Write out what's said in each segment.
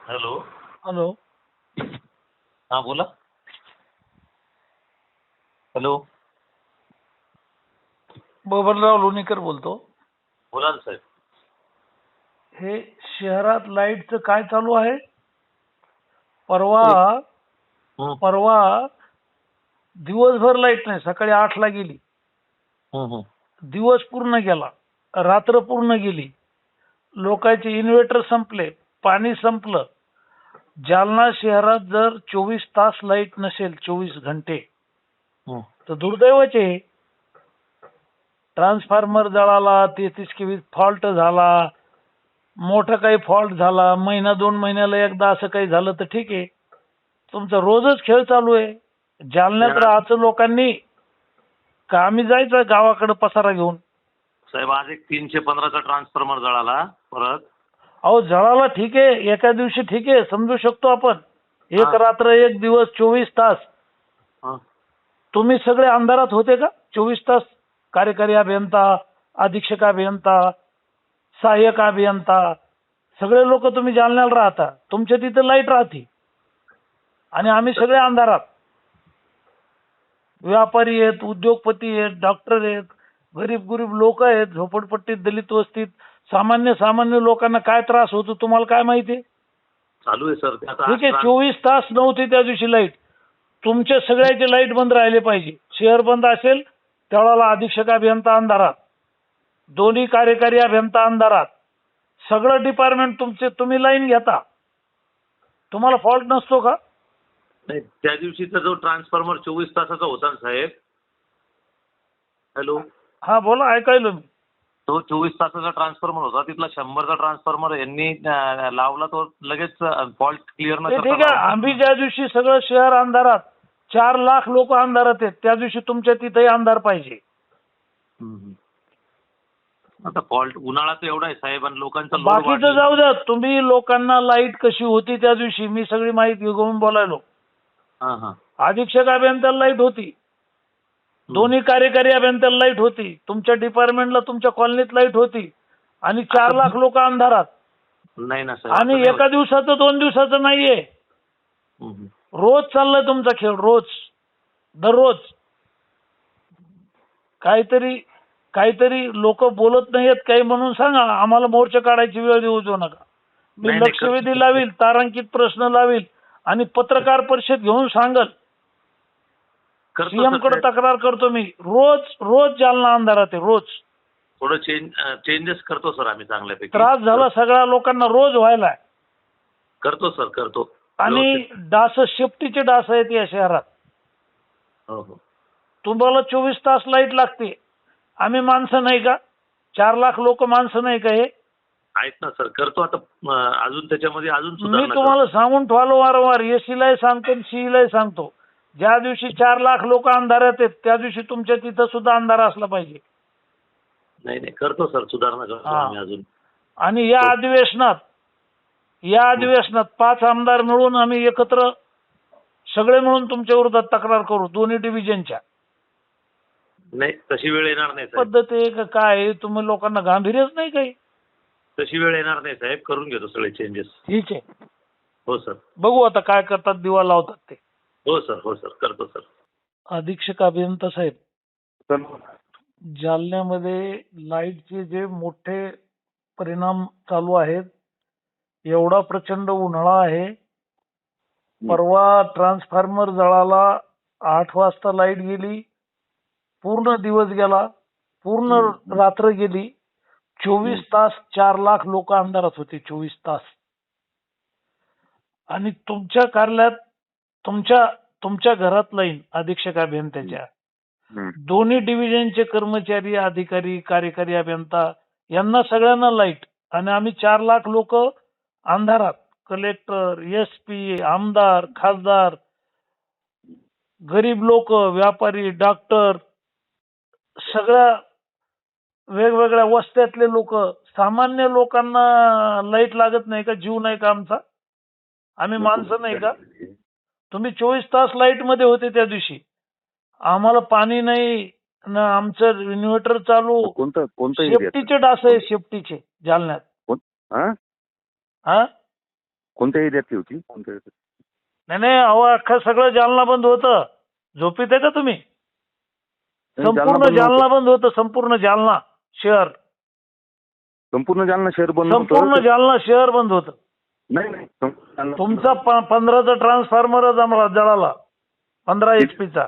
Hello. Hello. हा बोला. Hello. Babanrao Lonikar बोलतो. बोला ना साहेब. हे शहरात लाईटचं काय चालू आहे? परवा हं, परवा दिवसभर लाईट नाही. सकाळी 8ला गेली, हं, हं. दिवस पूर्ण गेला, रात्र पूर्ण गेली. लोकांचे इन्व्हर्टर संपले, पाणी संपलं. जालना शहरात जर 24 तास लाईट नसेल, 24 घंटे, हं. तर दुर्दैवच आहे. ट्रान्सफॉर्मर जळाला, 33 केवी फॉल्ट झाला, मोठा काही फॉल्ट झाला, महिना 2 महिन्याला एकदा असं काही झालं तर ठीक आहे. तुमचा रोजच खेळ चालू आहे. जालन्यात राहायचं लोकांनी का आम्ही जायचं गावाकडे पसारा घेऊन? साहेब आज एक 315चा ट्रान्सफॉर्मर जळाला परत. अहो जळाला ठीक आहे, एका दिवशी ठीक आहे, समजू शकतो आपण. एक हा. रात्र एक दिवस 24 तास हं. तुम्ही सगळे अंधारात होते का? 24 तास कार्यकारी अभियंता, अधीक्षक अभियंता, सहाय्यक अभियंता, सगळे लोक तुम्ही जालन्याला राहता. तुमच्या तिथे लाईट राहते आणि आम्ही सगळे अंधारात. व्यापारी आहेत, उद्योगपती आहेत, डॉक्टर आहेत, गरीब लोक आहेत, झोपडपट्टीत, दलित वस्तीत सामान्य लोकांना काय त्रास होतो तुम्हाला काय माहिती? चालू आहे सर ते आता. ठीक आहे, 24 तास नव्हती त्या दिवशी लाईट. तुमच्या सगळ्याचे लाईट बंद राहिले पाहिजे. शहर बंद असेल त्यावेळेला अधीक्षक अभियंता अंधारात, दोन्ही कार्यकारी अभियंता अंधारात, सगळं डिपार्टमेंट तुमचे. तुम्ही लाईन घेता, तुम्हाला फॉल्ट नसतो का? नाही, त्या दिवशीचा जो ट्रान्सफॉर्मर 24 तासाचा होता ना साहेब. हॅलो. हा बोला, ऐकायलो मी. तो 24 तासाचा ट्रान्सफॉर्मर होता, तिथला 100चा ट्रान्सफॉर्मर यांनी लावला, तो लगेच फॉल्ट क्लिअर न ते करता ठीक आहे. लावला. आम्ही ज्या दिवशी सगळं शहर अंधारात, 4 लाख लोक अंधारात आहेत, त्या दिवशी तुमच्या तिथेही अंधार पाहिजे. हं, हं. आता फॉल्ट उन्हाळा तर एवढा आहे साहेब आणि लोकांचा लोड बाकीचं जाऊ द्या, तुम्ही लोकांना लाईट कशी होती त्या दिवशी मी सगळी माहिती घेऊन बोलायलो. हां हां. अधीक्षक अभियंत्याला लाईट होती, दोन्ही कार्यकारी अभियंत्याला लाईट होती, तुमच्या डिपार्टमेंटला, तुमच्या कॉलनीत लाईट होती आणि 4 लाख लोक अंधारात. नाही ना साहेब. आणि एका दिवसाचं 2 दिवसाचं नाहीये, हं, हं. रोज चाललाय तुमचा खेळ, रोज, दररोज. काहीतरी लोक बोलत नाहीयेत काही म्हणून सांगा, आम्हाला मोर्चा काढायची वेळ येऊ देऊ नका. मी नाही, लक्षवेधी लावील, तारांकित प्रश्न लावील आणि पत्रकार परिषद घेऊन सांगल. करतो सीएम सर कडे ते. तक्रार करतो मी. रोज जालना अंधारात आहे, रोज. थोडं चेंजेस करतो सर आम्ही चांगल्यापैकी. त्रास झाला सगळ्या लोकांना, रोज व्हायला. करतो सर, करतो. आणि व्यवस्थित. डास, शेफ्टीचे डास आहेत या शहरात. हो हो. तुम्हाला 24 तास लाईट लागते. आम्ही माणसं नाही का? 4 लाख लोक माणसं नाही का हे? आहेत ना सर, करतो आता. अजून त्याच्यामध्ये अजून मी सुधारणा तुम्हाला सांगून ठेवलो वारंवार, एसीलाही सांगतो, सीईलाही सांगतो. ज्या दिवशी 4 लाख लोक अंधारात आहेत त्या दिवशी तुमच्या तिथं सुद्धा अंधार असला पाहिजे. नाही नाही, करतो सर, सुधारणा करतो हा. आम्ही अजून. आणि या अधिवेशनात 5 आमदार मिळून आम्ही एकत्र सगळे मिळून तुमच्या विरोधात तक्रार करू, दोन्ही डिव्हिजनच्या. नाही, तशी वेळ येणार नाही साहेब. पद्धत आहे का काय? तुम्ही लोकांना गांभीर्यच नाही काही. तशी वेळ येणार नाही साहेब, करून घेतो सगळे चेंजेस. ठीक आहे, हो सर. बघू आता काय करतात, दिवा लावतात ते. हो सर, हो सर, करतो सर. अधीक्षक अभियंता साहेब, सर. जालन्यामध्ये लाईटचे जे मोठे परिणाम चालू आहेत, एवढा प्रचंड उन्हाळा आहे. परवा ट्रान्सफॉर्मर जळाला, 8 वाजता लाईट गेली, पूर्ण दिवस गेला, पूर्ण रात्र गेली. 24 तास 4 लाख लोक अंधारात होते, 24 तास. आणि तुमच्या कार्यालयात, तुमच्या घरात लाईन, अधीक्षक अभियंत्याच्या, दोन्ही डिव्हिजनचे कर्मचारी, अधिकारी, कार्यकारी अभियंता, यांना सगळ्यांना लाईट. आणि आम्ही 4 लाख लोक अंधारात. कलेक्टर, SP, आमदार, खासदार, गरीब लोक, व्यापारी, डॉक्टर, सगळ्या वेगवेगळ्या वस्त्यातले लोक, सामान्य लोकांना लाईट लागत नाही का? जीव नाही का आमचा? आम्ही माणसं नाही का? तुम्ही 24 तास लाईट मध्ये होते त्या दिवशी. आम्हाला पाणी नाही ना, आमचं इन्व्हर्टर चालू. कोणतं शेफ्टीचे डास आहे, शेफ्टीचे, जालन्यात. हा? हा, कोणत्या एरियातली होती? कोणत्या एरियात? नाही अहो अख्खा सगळं जालना बंद होतं. झोपीत आहे का तुम्ही? संपूर्ण जालना बंद होतं. संपूर्ण जालना शहर. संपूर्ण जालना शहर बंद होतं? संपूर्ण जालना शहर बंद होतं. नाही तुमचा 15चा ट्रान्सफॉर्मर जळाला. 15 HP चा.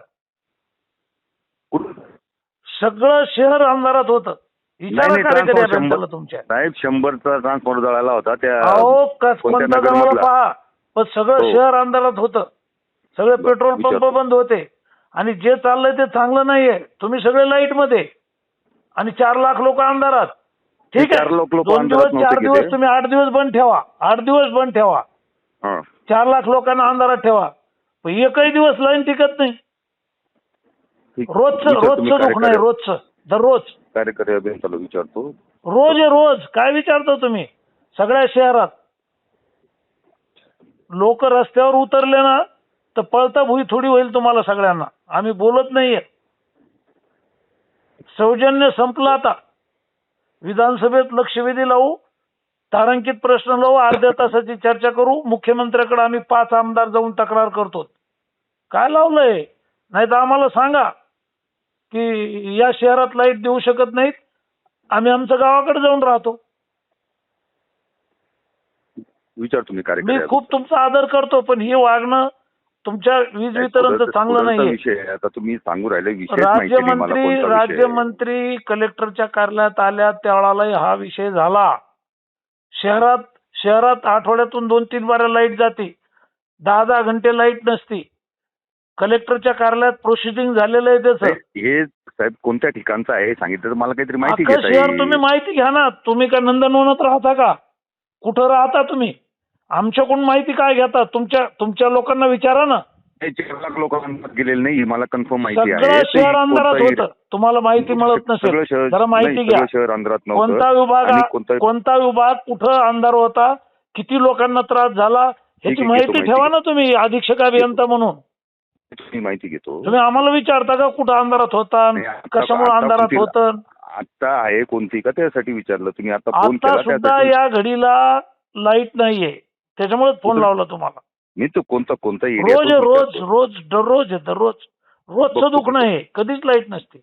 सगळं शहर अंधारात होतं. विचारा कार्यकारी अभियंत्याला तुमच्या. साहेब 100चा ट्रान्सफॉर्मर जळाला होता त्या. अहो कोणता जळाला पहा. पण सगळं शहर अंधारात होतं. सगळे पेट्रोल पंप बंद होते. आणि जे चाललंय ते चांगलं नाहीये. तुम्ही सगळे लाईट मध्ये आणि 4 लाख लोक अंधारात. ठीक आहे. 2 दिवस 4 दिवस तुम्ही 8 दिवस बंद ठेवा. 8 दिवस बंद ठेवा. 4 लाख लोकांना अंधारात ठेवा. पण एकही दिवस लाईन टिकत नाही. रोजचं दुखणं आहे. रोजचं दररोज. कार्यकारी अभियंत्याला विचारतो. रोज काय विचारतो तुम्ही? सगळ्या शहरात लोक रस्त्यावर उतरले ना तर पळता भुई थोडी होईल तुम्हाला सगळ्यांना. आम्ही बोलत नाहीये. सौजन्य संपलं आता. विधानसभेत लक्षवेधी लावू. तारांकित प्रश्न लावू. अर्ध्या तासाची चर्चा करू. मुख्यमंत्र्याकडे आम्ही 5 आमदार जाऊन तक्रार करतो. काय लावलंय? नाही तर आम्हाला सांगा की या शहरात लाईट देऊ शकत नाहीत. आम्ही आमच्या गावाकडे जाऊन राहतो. विचारतो मी कार्यकारी. मी खूप तुमचा आदर करतो पण हे वागणं तुमच्या वीज वितरणचं चांगलं नाहीये. आता तुम्ही सांगू राहिले राज्यमंत्री कलेक्टरच्या कार्यालयात आल्या त्यावेळेला हा विषय झाला. शहरात आठवड्यातून 2-3 बारा लाईट जाते. 10-10 घंटे लाईट नसती. कलेक्टरच्या कार्यालयात प्रोसिडिंग झालेलं आहे त्याचं. हे साहेब कोणत्या ठिकाणचं आहे सांगितलं तर मला काहीतरी माहिती घेता येईल. शहर तुम्ही माहिती घ्या ना. तुम्ही काय नंदनवनात राहता का? कुठं राहता तुम्ही? आमच्याकडून माहिती काय घेता? तुमच्या लोकांना विचारा ना. 4 लाख लोक अंधारात गेलेले नाही मला कन्फर्म माहिती आहे. सगळं शहर अंधारात होतं. तुम्हाला माहिती मिळत नसेल. जरा माहिती घ्या. शहर अंधारात कोणता विभाग कुठं अंधार होता, किती लोकांना त्रास झाला ह्याची माहिती ठेवा ना तुम्ही अधीक्षक अभियंता म्हणून. माहिती घेतो. तुम्ही आम्हाला विचारता का कुठं अंधारात होता, कशामुळे अंधारात होतं? आता आहे कोणती का त्यासाठी विचारलं तुम्ही? आता सुद्धा या घडीला लाईट नाहीये त्याच्यामुळे फोन लावला तुम्हाला. मी तो कोणता रोजचं दुखणं आहे. कधीच लाईट नसते.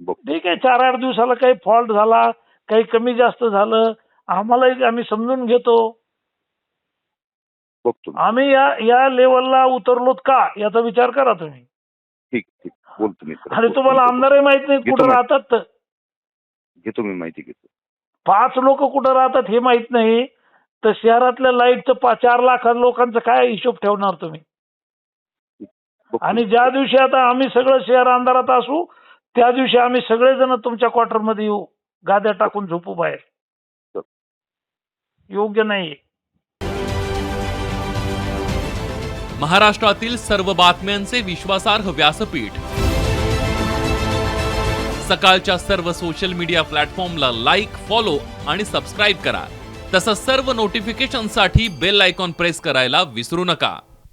ठीक आहे 4-8 दिवसाला काही फॉल्ट झाला, काही कमी जास्त झालं आम्ही समजून घेतो. आम्ही या लेवलला उतरलोत का याचा विचार करा तुम्ही. ठीक बोलतो मी. आणि तुम्हाला आमदारही माहित नाही कुठं राहतात. घेतो मी माहिती घेतो. 5 लोक कुठं राहतात हे माहित नाही तर शहरातल्या लाईटचं 4 लाख लोकांचा काय हिशोब ठेवणार तुम्ही? आणि ज्या दिवशी आता आम्ही सगळं शहर अंधारात असू त्या दिवशी आम्ही सगळेजण तुमच्या क्वार्टरमध्ये येऊ. गाद्या टाकून झोपू बाहेर. योग्य नाही. महाराष्ट्रातील सर्व बातम्यांचे विश्वासार्ह व्यासपीठ. सकाळच्या सर्व सोशल मीडिया प्लॅटफॉर्मला लाईक, फॉलो आणि सबस्क्राईब करा. तसंच सर्व नोटिफिकेशनसाठी बेल आयकॉन प्रेस करायला विसरू नका.